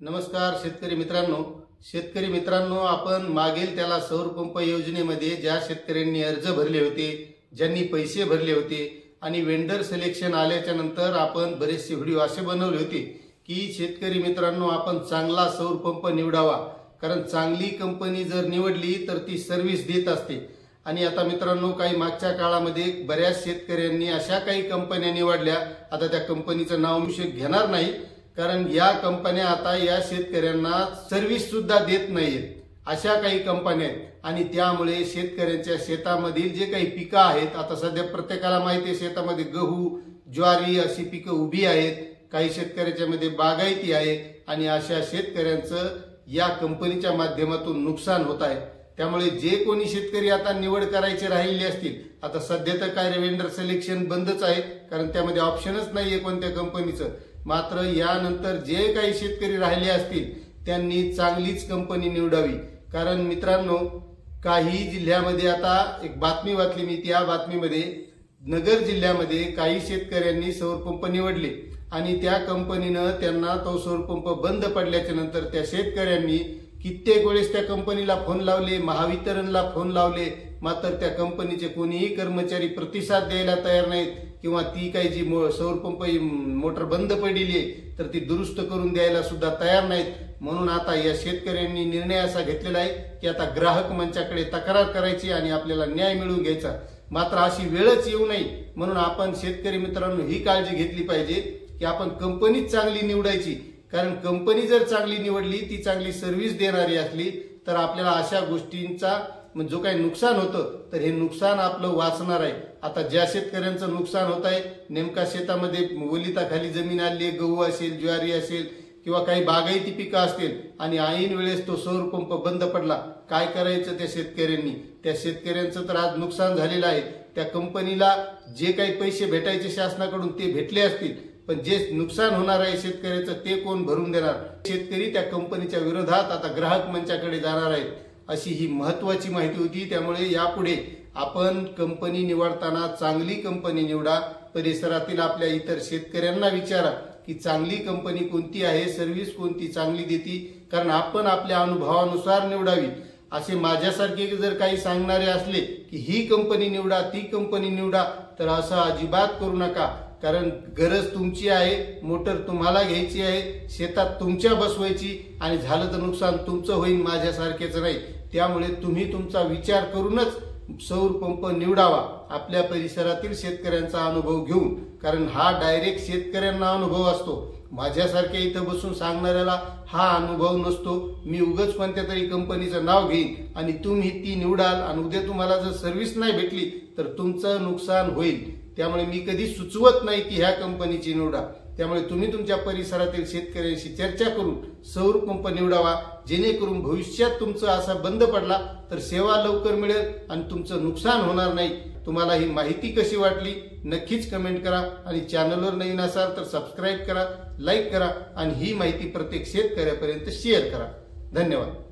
नमस्कार शेतकरी मित्रांनो, आपण मागेल त्याला सौर पंप योजनेमध्ये ज्या शेतकऱ्यांनी अर्ज भरले होते, ज्यांनी पैसे भरले होते आणि वेंडर सिलेक्शन आल्याच्या नंतर आपण बरेचसे व्हिडिओ असे बनवले होते की शेतकरी मित्रांनो, आपण चांगला सौर पंप निवडावा, कारण चांगली कंपनी जर निवडली तर ती सर्व्हिस देत असते। आणि आता मित्रांनो, काही मागच्या काळामध्ये बऱ्याच शेतकऱ्यांनी अशा काही कंपन्या निवडल्या, आता त्या कंपनीचं नाव मी घेणार नाही, कारण या कंपन्या आता या शेतकऱ्यांना सर्व्हिस सुद्धा देत नाहीत, अशा काही कंपन्या आहेत। आणि त्यामुळे शेतकऱ्यांच्या शेतामधील जे काही पिकं आहेत, आता सध्या प्रत्येकाला माहिती आहे शेतामध्ये गहू, ज्वारी अशी पिकं उभी आहेत, काही शेतकऱ्यांच्या मध्ये बागायती आहे आणि अशा शेतकऱ्यांचं या कंपनीच्या माध्यमातून नुकसान होत आहे। त्यामुळे जे कोणी शेतकरी आता निवड करायचे राहिले असतील, आता सध्या तर काय वेंडर सिलेक्शन बंदच आहे, कारण त्यामध्ये ऑप्शनच नाहीये कोणत्या कंपनीचं। मात्र यानंतर जे काही शेतकरी राहिले असतील त्यांनी चांगलीच कंपनी निवडावी, कारण मित्रांनो, काही जिल्ह्यामध्ये आता एक बातमी वाचली मी, त्या बातमीमध्ये नगर जिल्ह्यामध्ये काही शेतकऱ्यांनी सौर पंप निवडले आणि त्या कंपनीनं त्यांना तो सौर पंप बंद पडल्याच्या नंतर त्या शेतकऱ्यांनी कित्येक वेळेस त्या कंपनीला फोन लावले, महावितरणला फोन लावले, मात्र त्या कंपनीचे कोणीही कर्मचारी प्रतिसाद द्यायला तयार नाहीत, किंवा ती काही जी सौर पंप मोटर बंद पडलेली आहे तर ती दुरुस्त करून द्यायला सुद्धा तयार नाहीत। म्हणून आता या शेतकऱ्यांनी निर्णय असा घेतलेला आहे की आता ग्राहक मंचाकडे तक्रार करायची आणि आपल्याला न्याय मिळवून घ्यायचा। मात्र अशी वेळच येऊ नये म्हणून आपण शेतकरी मित्रांनो ही काळजी घेतली पाहिजे की आपण कंपनीच चांगली निवडायची, कारण कंपनी जर चांगली निवडली, ती चांगली सर्व्हिस देणारी असली तर आपल्याला अशा गोष्टींचा जो काही नुकसान होतं तर हे नुकसान आपलं वाचणार आहे। आता ज्या शेतकऱ्यांचं नुकसान होत आहे, नेमका शेतामध्ये ओलिताखाली जमीन आली, गहू असेल, ज्वारी असेल किंवा काही बागायती पिकं असतील आणि ऐन वेळेस तो सौर पंप बंद पडला, काय करायचं त्या शेतकऱ्यांनी? त्या शेतकऱ्यांचं तर आज नुकसान झालेलं आहे। त्या कंपनीला जे काही पैसे भेटायचे शासनाकडून ते भेटले असतील, पण जे नुकसान होणार आहे शेतकऱ्याचं ते कोण भरून देणार? शेतकरी त्या कंपनीच्या विरोधात आता ग्राहक मंचाकडे जाणार आहेत, अशी ही महत्वाची माहिती होती। त्यामुळे यापुढे आपण कंपनी निवडताना चांगली कंपनी निवडा, परिसरातील आपल्या इतर शेतकऱ्यांना विचारा की चांगली कंपनी कोणती आहे, सर्व्हिस कोणती चांगली देती, कारण आपण आपल्या अनुभवानुसार निवडावी। असे माझ्यासारखे जर काही सांगणारे असले की ही कंपनी निवडा, ती कंपनी निवडा, तर असं अजिबात करू नका, कारण गरज तुमची आहे, मोटर तुम्हाला घ्यायची आहे, शेतात तुमच्या बसवायची आणि झालं तर नुकसान तुमचं होईल, माझ्यासारखेच नाही। त्यामुळे तुम्ही तुमचा विचार करूनच सौर पंप निवडावा, आपल्या परिसरातील शेतकऱ्यांचा अनुभव घेऊन, कारण हा डायरेक्ट शेतकऱ्यांना अनुभव असतो, माझ्यासारख्या इथं बसून सांगणाऱ्याला हा अनुभव नसतो। मी उगाच कोणत्या तरी कंपनीचं नाव घेईन आणि तुम्ही ती निवडाल आणि उद्या तुम्हाला जर सर्व्हिस नाही भेटली तर तुमचं नुकसान होईल। त्यामुळे मी कधी सुचवत नाही की ह्या कंपनीची निवडा। त्यामुळे तुम्ही तुमच्या परिसरातील शेतकऱ्यांशी चर्चा करून सौर पंप निवडावा, जेणेकरून भविष्यात तुमचं असा बंद पडला तर सेवा लवकर मिळेल आणि तुमचं नुकसान होणार नाही। तुम्हाला ही माहिती कशी वाटली नक्कीच कमेंट करा आणि चॅनलवर नवीन असाल तर सबस्क्राईब करा, लाईक करा आणि ही माहिती प्रत्येक शेतकऱ्यापर्यंत शेअर करा। धन्यवाद।